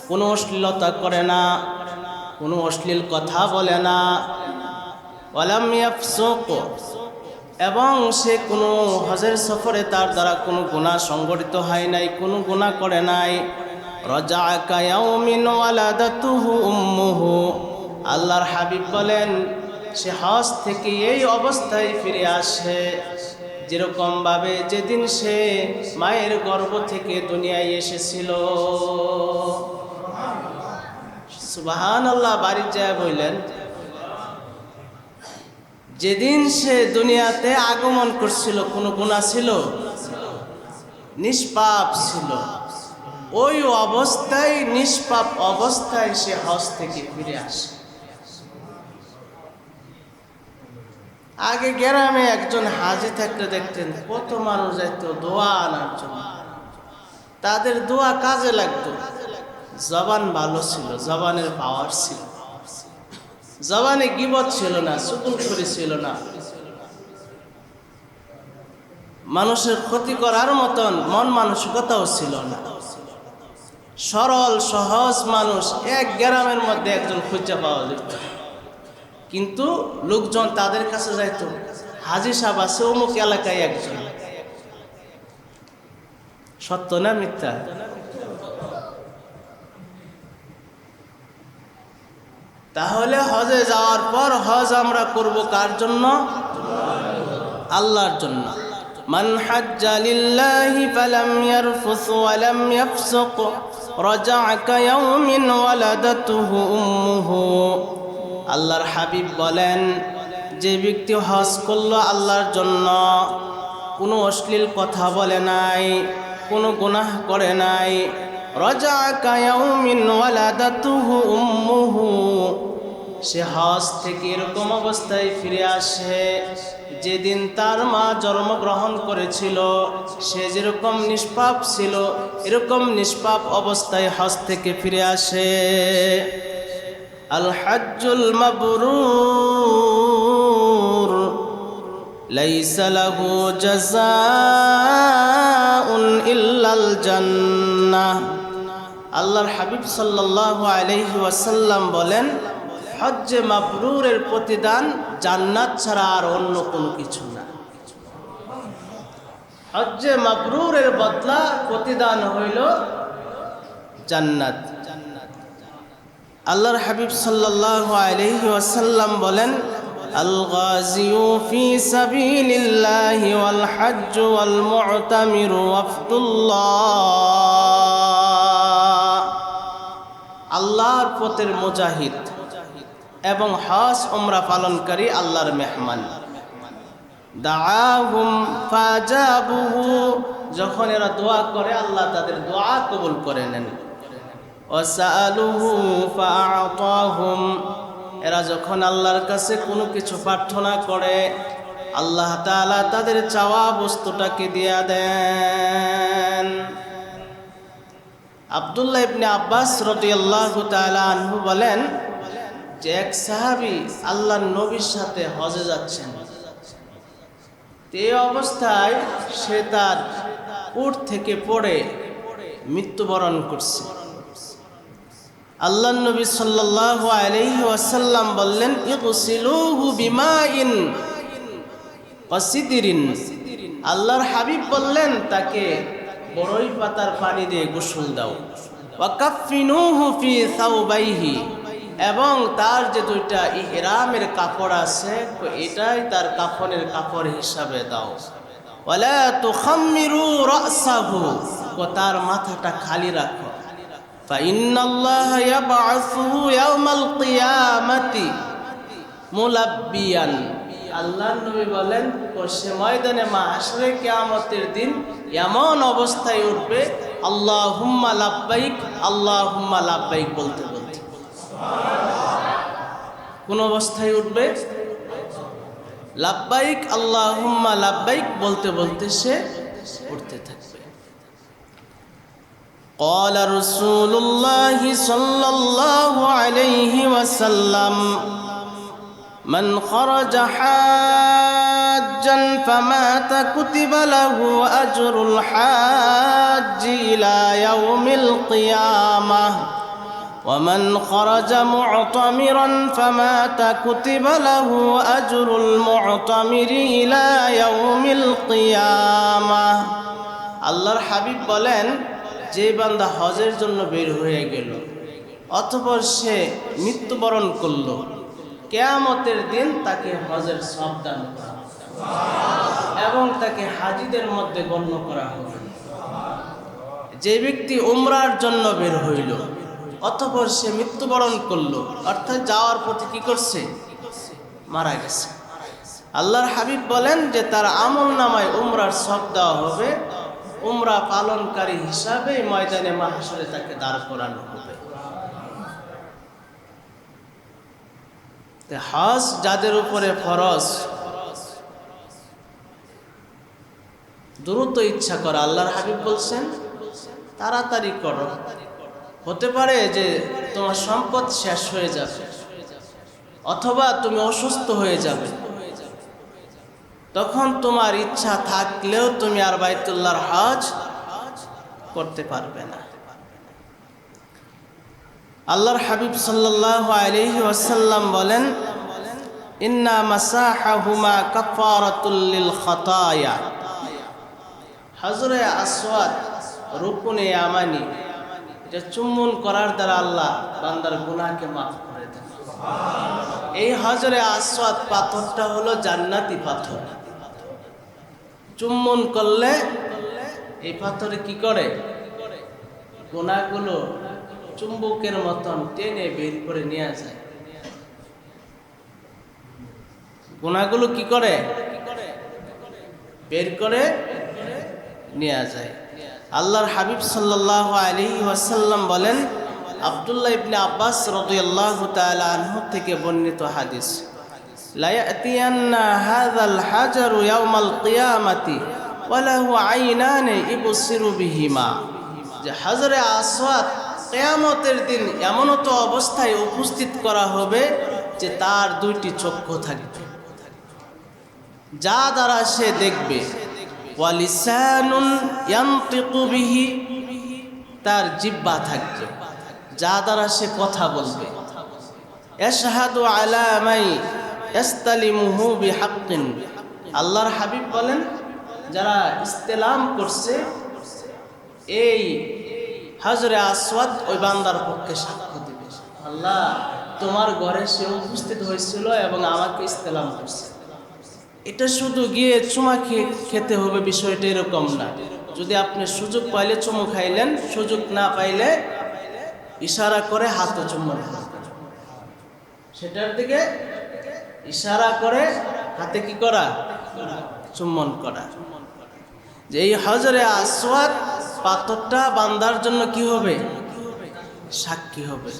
কোনো অশ্লীলতা করে না, কোনো অশ্লীল কথা বলে না, ওয়ালাম ইয়াফসুক, এবং সে কোনো হজের সফরে তার দ্বারা কোনো গুনাহ সংঘটিত হয় নাই, কোনো গুনাহ করে নাই। রাজা কায়াউমিন ওয়ালাদাতুহু উম্মুহু, আল্লাহর হাবিব বলেন সে হজ থেকে এই অবস্থায় ফিরে আসে যেরকম ভাবে যেদিন সে মায়ের গর্ভ থেকে দুনিয়ায় এসেছিল। সুবহানাল্লাহ। বাড়ি যায় বললেন যেদিন সে দুনিয়াতে আগমন করছিল কোনো গুনাহ ছিল, নিষ্পাপ ছিল, ওই অবস্থায় নিষ্পাপ অবস্থায় সে হজ থেকে ফিরে আসে। আগে গ্রামে একজন হাজি থাকতে দেখতেন কত মানুষ যাইত দোয়া আনার জন্য, তাদের দোয়া কাজে লাগতো। জবান ভালো ছিল, জবানের পাওয়ার ছিল, জবানে গীবত ছিল না, চুগলখড়ি ছিল না, মানুষের ক্ষতি করার মতন মন মানসিকতাও ছিল না। সরল সহজ মানুষ এক গ্রামের মধ্যে একজন খুঁজে পাওয়া যেত, কিন্তু লোকজন তাদের কাছে যাইত, হাজি সাহেব আছে অমুক এলাকায় একজন। সত্য না মিথ্যা? তাহলে হজে যাওয়ার পর হজ আমরা করব কার জন্য? আল্লাহর জন্য। মান হাজ্জা লিল্লাহি ফালাম ইয়ারফুস ওয়া লাম ইয়াফসুক রাজা'a কায়াউমিন ওয়ালাদাতুহু উম্মুহু। আল্লাহর হাবিব বলেন যে ব্যক্তি হজ করলো আল্লাহর জন্য, কোনো অশ্লীল কথা বলে নাই, কোনো গুনাহ করে নাই, রাজা'a কায়াউমিন ওয়ালাদাতুহু উম্মুহু, সে হজ থেকে এরকম অবস্থায় ফিরে আসে যেদিন তার মা জন্মগ্রহণ করেছিল। সে যেরকম নিষ্পাপ ছিল এরকম নিষ্পাপ অবস্থায় হজ থেকে ফিরে আসে। আল হজ্জুল মাবরুর লাইসা লাহু জাযাউন ইল্লাল জান্নাহ। আল্লাহর হাবিব সাল্লাল্লাহু আলাইহি ওয়াসাল্লাম বলেন হজ্জে মাবরুরের প্রতিদান জান্নাত ছাড়া আর অন্য কোনো কিছু না। হজ্জে মাবরুরের বদলা প্রতিদান হইল জান্নাত। আল্লাহর হাবিব সাল্লাল্লাহু আলাইহি ওয়াসাল্লাম বলেন আল গাযিউ ফি সাবিলিল্লাহি ওয়াল হজ্জ ওয়াল মু'তামিরু ওয়াফদুল্লাহ। আল্লাহর পথের মুজাহিদ এবং হজ উমরা পালনকারী আল্লাহর মেহমান। দাআহুম ফাজাবুহু, যখন এরা দোয়া করে আল্লাহ তাদের দোয়া কবুল করে নেন। ওয়াসালুহু ফাআতাহুম, এরা যখন আল্লাহর কাছে কোনো কিছু প্রার্থনা করে আল্লাহ তাআলা তাদের চাওয়া বস্তুটাকে দিয়া দেন। আব্দুল্লাহ ইবনে আব্বাস রাদিয়াল্লাহু তাআলা আনহু বলেন যে এক সাহাবী আল্লাহর নবীর সাথে হজে যাচ্ছেন, এই অবস্থায় সে তার উট থেকে পড়ে মৃত্যুবরণ করছে। আল্লাহর নবী সাল্লাল্লাহু আলাইহি ওয়াসাল্লাম বললেন ইগসিলুহু বিমাইন ওয়া সিদরিন। আল্লাহর হাবিব বললেন তাকে বড়ই পাতার পানি দিয়ে গোসল দাও। ওয়া কাফিনুহু ফি সাওবাইহি, এবং তার যে দুইটা ইহরামের কাপড় আছে এটাই তার কাফনের কাপড় হিসাবে দাও। ওয়ালা তুখাম্মিরু রাসাহু, তার মাথাটা খালি রাখো। ফাইন্নাল্লাহা ইয়াবআসুহু ইয়াওমাল কিয়ামাতি মুলাব্বিয়ান। আল্লাহর নবী বলেন সে ময়দানে মাহশরে কিয়ামতের দিন এমন অবস্থায় উঠবে আল্লাহুম্মা লাব্বাইক আল্লাহুম্মা লাব্বাইক বলতে বলতে। কোন অবস্থায় উঠবে? লাব্বাইক আল্লাহুম্মা লাব্বাইক বলতে বলতে সে উঠতে থাকবে। قال رسول الله صلى الله عليه وسلم من خرج حاجا فمات كتب له أجر الحاج إلى يوم القيامة ومن خرج معتمرا فمات كتب له أجر المعتمر إلى يوم القيامة আল্লাহর হাবিব বলেন, যে বান্দা হজের জন্য বের হয়ে গেল অতঃপর সে মৃত্যুবরণ করল, কিয়ামতের দিন তাকে হজের সওয়াব দান করা হবে এবং তাকে হাজীদের মধ্যে গণ্য করা হবে। যে ব্যক্তি উমরার জন্য বের হইল অতঃপর সে মৃত্যুবরণ করলো, অর্থাৎ যাওয়ার পথে কি করছে, মারা গেছে, আল্লাহর হাবিব বলেন যে তার আমল নামায় উমরার সওয়াব দেওয়া হবে, উমরা পালনকারী হিসাবে ময়দানে মাহশরে তাকে দাঁড় করানো হবে। হজ যাদের উপরে ফরজ, দ্রুত ইচ্ছা করা, আল্লাহর হাবিব বলছেন তাড়াতাড়ি করো, হতে পারে যে তোমার সম্পদ শেষ হয়ে যাবে অথবা তুমি অসুস্থ হয়ে যাবে, তখন তোমার ইচ্ছা থাকলেও তুমি আর বাইতুল্লাহর হজ করতে পারবে না। আল্লাহর হাবিব সাল্লাল্লাহু আলাইহি ওয়াসাল্লাম বলেন, ইন্না মাসাহাহুমা কাফারাতুল লিল খাতায়া। হজরে আসওয়াদ রুকুনে ইয়ামানি, এটা চুম্বন করার দ্বারা আল্লাহ বান্দার গুনাহকে মাফ করে দেন। এই হজরে আসওয়াদ পাথরটা হলো জান্নাতি পাথর। চুম্বন করলে এই পাথরে কি করে, গুনাহগুলো চুম্বকের মতন টেনে বের করে নিয়ে যায়। গুনাহগুলো কি করে, বের করে নিয়ে যায়। আল্লাহর হাবিব সাল্লাল্লাহু আলাইহি ওয়াসাল্লাম বলেন, আব্দুল্লাহ ইবনে আব্বাস রাদিয়াল্লাহু তাআলা আনহু থেকে বর্ণিত হাদিস, লা ইয়াতিয়ান্না হাযাল হাজারু ইয়াওমাল কিয়ামাতি ওয়া লাহু আইনানি ইবসিরু বিহিমা। যে হাজরে আসওয়াদ কিয়ামতের দিন এমন তো অবস্থায় উপস্থিত করা হবে যে তার দুইটি চক্ষু থাকবে, যা দ্বারা সে দেখবে, ওয়া লিসানুন ইয়ানতিকু বিহি, তার জিহ্বা থাকবে, যা দ্বারা সে কথা বলবে, ইয়াশহাদু আলা মাই ইস্তালিমুহু বিহাক্কিন। আল্লাহর হাবিব বলেন, যারা ইস্তেলাম করছে এই হাজরে আসওয়াদ ওই বান্দার পক্ষে সাক্ষ্য দিবে, আল্লাহ তোমার ঘরে সে উপস্থিত হয়েছিল এবং আমাকে ইস্তেলাম করছে। এটা শুধু গিয়ে চুমা খেতে হবে বিষয়টা এরকম না। যদি আপনি সুযোগ পাইলে চুমু খাইলেন, সুযোগ না পাইলে ইশারা করে হাতে চুম্বন করবেন, সেটার দিকে ইশারা করে হাতে কি করা, চুম্বন করা। যে এই হজরে আসওয়াদ পাথরটা বান্দার জন্য কি হবে, সাক্ষী হবে।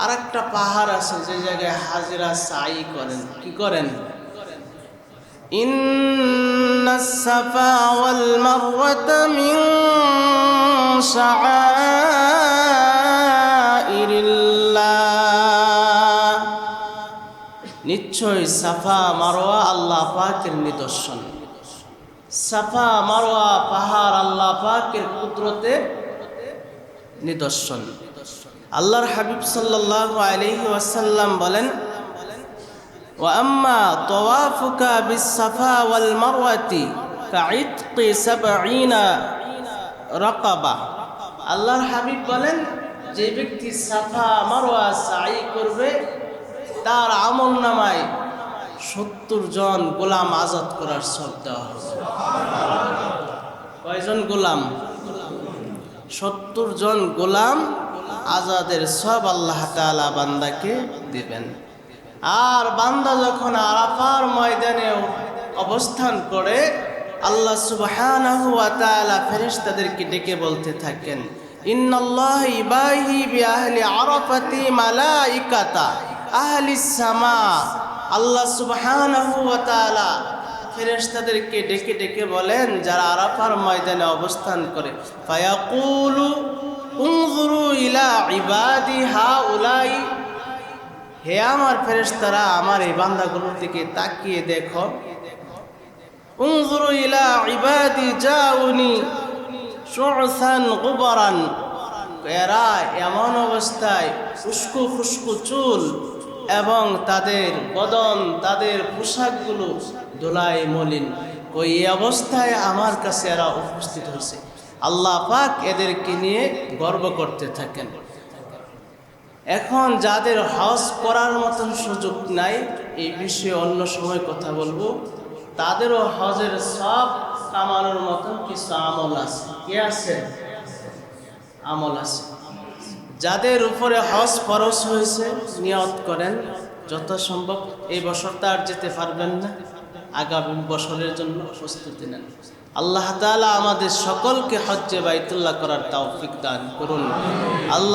আর একটা পাহাড় আছে যে জায়গায় হাজিরা সাই করেন, কি করেন, ইন্নাস সাফা ওয়াল মারওয়াতা মিন শাআইরিল্লাহ। নিশ্চয় সাফা মারওয়া আল্লাহ পাকের নিদর্শন। সাফা মারওয়া পাহাড় আল্লাহ পাকের কুদরতের নিদর্শন। আল্লাহর হাবিব সাল্লাল্লাহু আলাইহি ওয়াসাল্লাম বলেন, ওয়া আম্মা তাওয়াফুকা বিস সাফা ওয়াল মারওয়াতি কাইতকি ৭০ রাকাবা। আল্লাহর হাবিব বলেন, যে ব্যক্তি সাফা মারওয়া সাই করবে তার আমলনামায় ৭০ জন গোলাম আজাদ করার সওয়াব দেওয়া হবে। কয়জন গোলাম? ৭০ জন গোলাম আজাদের সওয়াব আল্লাহ তাআলা বান্দাকে দিবেন। আর বান্দা যখন আরাফার ময়দানে অবস্থান করে, আল্লাহ সুবহানাহু ওয়া তাআলা ফেরেশতাদেরকে ডেকে বলতে থাকেন, ইন্নাল্লাহা ইবাহি বিআহলি আরাফাতি মালাইকাতা আহলিস সামা। আল্লাহ সুবহানাহু ওয়া তাআলা ফেরেশতাদেরকে ডেকে ডেকে বলেন, যারা আরাফার ময়দানে অবস্থান করে, ফায়াকুলু উনজুরু ইলা ইবাদি হাউলাই। হে আমার ফেরেশতারা, আমার এই বান্দাগুলোর দিকে তাকিয়ে দেখো। উনজুরু ইলা ইবাদি জাউনি শু'সান গুবরান এরা এমন অবস্থায় উস্কো খুস্কো চুল এবং তাদের বদন, তাদের পোশাকগুলো ধুলায় মলিন, ওই অবস্থায় আমার কাছে এরা উপস্থিত হয়েছে। আল্লাহ পাক এদেরকে নিয়ে গর্ব করতে থাকেন। এখন যাদের হজ করার মতন সুযোগ নাই, এই বিষয়ে অন্য সময় কথা বলবো, তাদেরও হজের সব কামানোর মতন কিছু আমল আছে। কি আছে? আমল আছে। যাদের উপরে হজ ফরজ হয়েছে, নিয়ত করেন যথাসম্ভব এই বছর তার যেতে পারবেন না, আগামী বছরের জন্য প্রস্তুতি নেন। আল্লাহ তাআলা আমাদের সকলকে হজ্জে বাইতুল্লাহ করার তৌফিক দান করুন। আল্লাহ